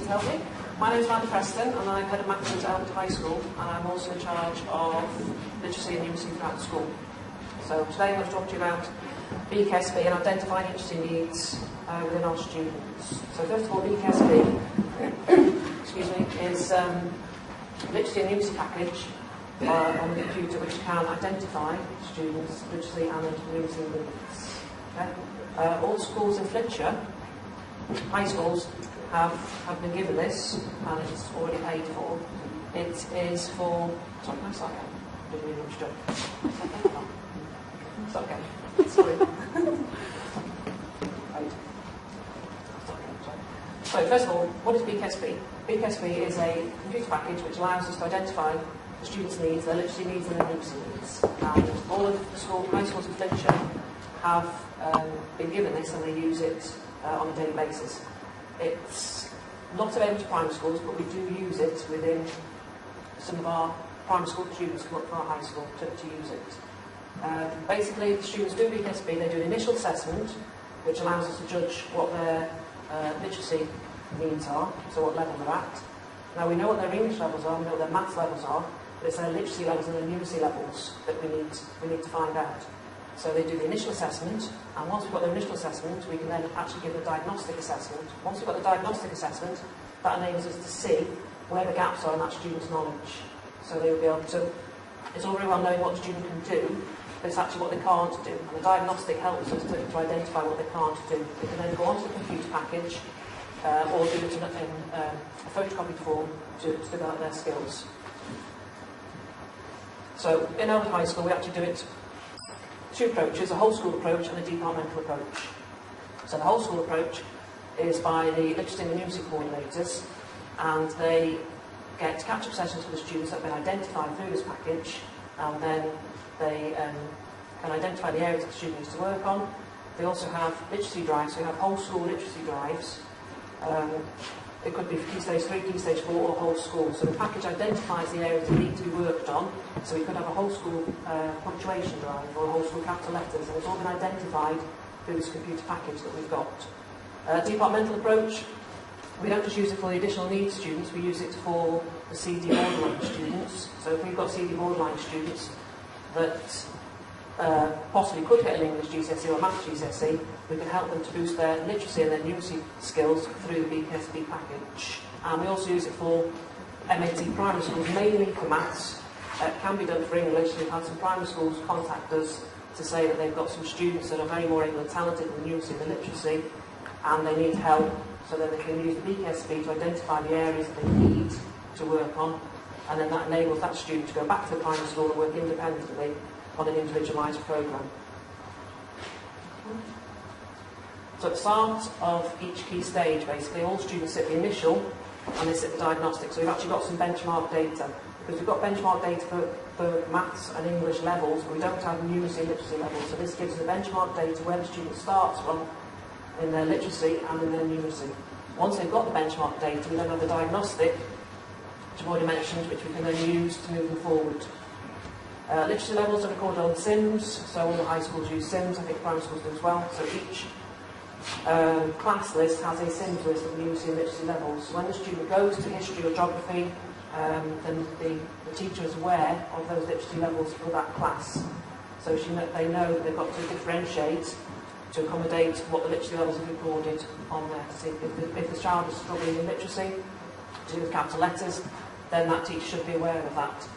to help me. My name is Preston and I'm Head of Maths at Elmwood High School, and I'm also in charge of literacy and numeracy throughout the school. So today I'm going to talk to you about BKSB and identifying literacy needs within our students. So first of all, BKSB excuse me, is literacy and numeracy package on the computer which can identify students' literacy and numeracy needs. Okay? All schools in Flintshire, high schools, have been given this, and it's already paid for. It is for... Sorry, can I start again? I didn't really much job. Start again. Sorry. Right. So, first of all, what is BKSB? BKSB is a computer package which allows us to identify the students' needs, their literacy needs and their numeracy needs. And all of the high schools in Flintshire have been given this, and they use it on a daily basis. It's not available to primary schools, but we do use it within some of our primary school students who work for our high school to use it. Basically, the students do BKSB, they do an initial assessment, which allows us to judge what their literacy needs are, so what level they're at. Now, we know what their English levels are, we know what their maths levels are, but it's their literacy levels and their numeracy levels that we need to find out. So they do the initial assessment, and once we've got the initial assessment, we can then actually give a diagnostic assessment. Once we've got the diagnostic assessment, that enables us to see where the gaps are in that student's knowledge. So they will be able to, it's all very well knowing what the student can do, but it's actually what they can't do. And the diagnostic helps us to identify what they can't do. They can then go onto the computer package, or do it in a photocopied form to develop their skills. So in Elmwood High School, we actually do it two approaches, a whole school approach and a departmental approach. So the whole school approach is by the literacy and numeracy coordinators, and they get catch-up sessions for the students that have been identified through this package, and then they can identify the areas that the student needs to work on. They also have literacy drives, so we have whole school literacy drives. It could be for Key Stage 3, Key Stage 4 or whole school. So the package identifies the areas that need to be worked on. So we could have a whole school punctuation drive or a whole school capital letters, and it's all been identified through this computer package that we've got. Departmental approach, we don't just use it for the additional needs students, we use it for the CD borderline students. So if we've got CD borderline students that possibly could get an English GCSE or a Maths GCSE, we can help them to boost their literacy and their numeracy skills through the BKSB package. And we also use it for MAT primary schools, mainly for Maths. It can be done for English. We've had some primary schools contact us to say that they've got some students that are very more able and talented in the numeracy and the literacy, and they need help, so that they can use the BKSB to identify the areas that they need to work on, and then that enables that student to go back to the primary school and work independently on an individualised programme. So at the start of each key stage, basically, all students sit the initial and they sit the diagnostic. So we've actually got some benchmark data, because we've got benchmark data for Maths and English levels, but we don't have numeracy and literacy levels. So this gives us the benchmark data where the student starts from in their literacy and in their numeracy. Once they've got the benchmark data, we then have the diagnostic, which I've already mentioned, which we can then use to move them forward. Literacy levels are recorded on SIMS, so all the high schools use SIMS, I think primary schools do as well. So each class list has a SIMS list of numeracy and literacy levels. So when the student goes to history or geography, then the teacher is aware of those literacy levels for that class. So they know that they've got to differentiate to accommodate what the literacy levels have recorded on there. To see if the child is struggling in literacy, to do with capital letters, then that teacher should be aware of that.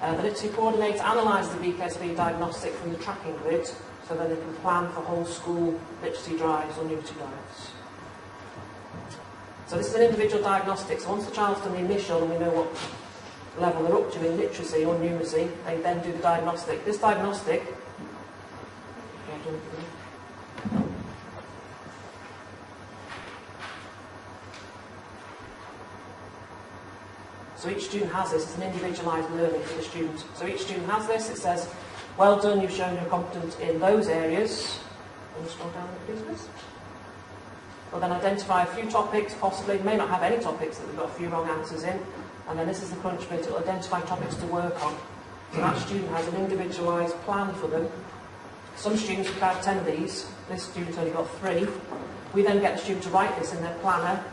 The literacy coordinator analyses the BKSB diagnostic from the tracking grid, so then they can plan for whole school literacy drives or numeracy drives. So this is an individual diagnostic, so once the child's done the initial and we know what level they're up to in literacy or numeracy, they then do the diagnostic. This diagnostic, so each student has this, it's an individualised learning for the student. So each student has this, it says, well done, you've shown you're competent in those areas. Can you scroll down a bit, please? We'll then identify a few topics, possibly, may not have any topics that we've got a few wrong answers in, and then this is the crunch bit, it will identify topics to work on. So that student has an individualised plan for them. Some students have about 10 of these, this student's only got 3. We then get the student to write this in their planner,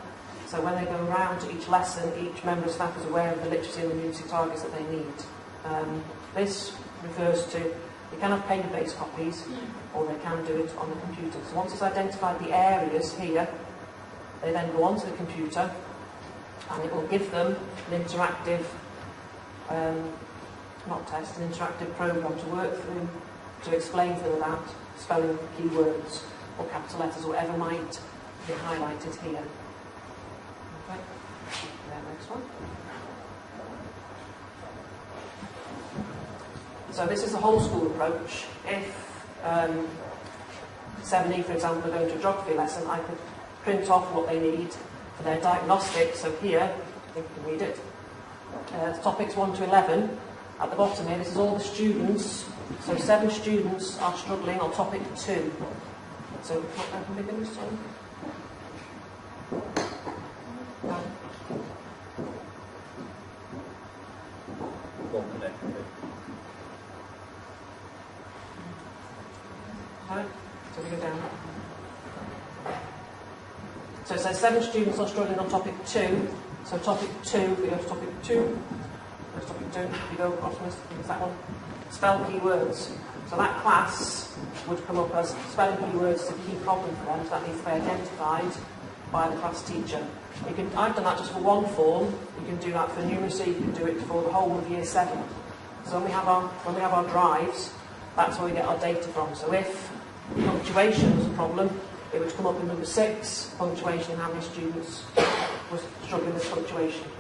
So when they go around to each lesson, each member of staff is aware of the literacy and the numeracy targets that they need. This refers to, they can have paper-based copies, or they can do it on the computer. So once it's identified the areas here, they then go onto the computer, and it will give them an interactive, not test, an interactive program to work through, to explain to them about spelling keywords or capital letters or whatever might be highlighted here. Okay, next one. So this is a whole school approach. If 7E, for example, are going to a geography lesson, I could print off what they need for their diagnostic. So here, I think you can read it. Topics 1 to 11. At the bottom here, this is all the students. So 7 students are struggling on topic 2. So, can we begin this one? No. Right, so we go down. So it says 7 students are struggling on topic 2. So topic 2, we go to topic 2. Go to topic 2, we go across this, that one. Spell keywords. So that class would come up as spelling keywords is a key problem for them, so that needs to be identified by the class teacher. I've done that just for one form. You can do that for numeracy, you can do it for the whole of year 7. So when we have our drives, that's where we get our data from. So if punctuation was a problem, it would come up in number 6, punctuation, and how many students were struggling with punctuation.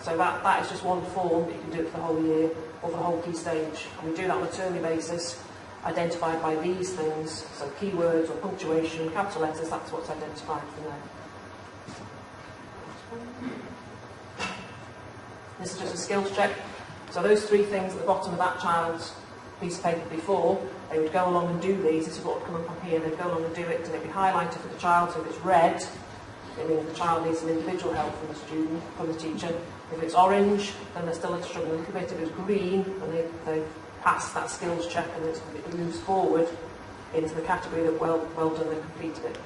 So that is just one form, but you can do it for the whole year or for the whole key stage. And we do that on a termly basis, identified by these things. So keywords or punctuation, capital letters, that's what's identified from there. This is just a skills check. So those 3 things at the bottom of that child's piece of paper before, they would go along and do these. This is what would come up on here. They'd go along and do it, and it'd be highlighted for the child. So if it's red, it means the child needs some individual help from the student, from the teacher. If it's orange, then they're still struggling a little bit. If it's green, then they pass that skills check and it moves forward into the category that well done, they completed it.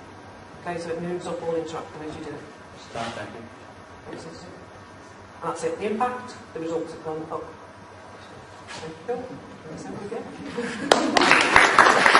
Okay, so it moves up all interactive as you do it. Start thank you. And that's it. The impact, the results have gone up. Thank you.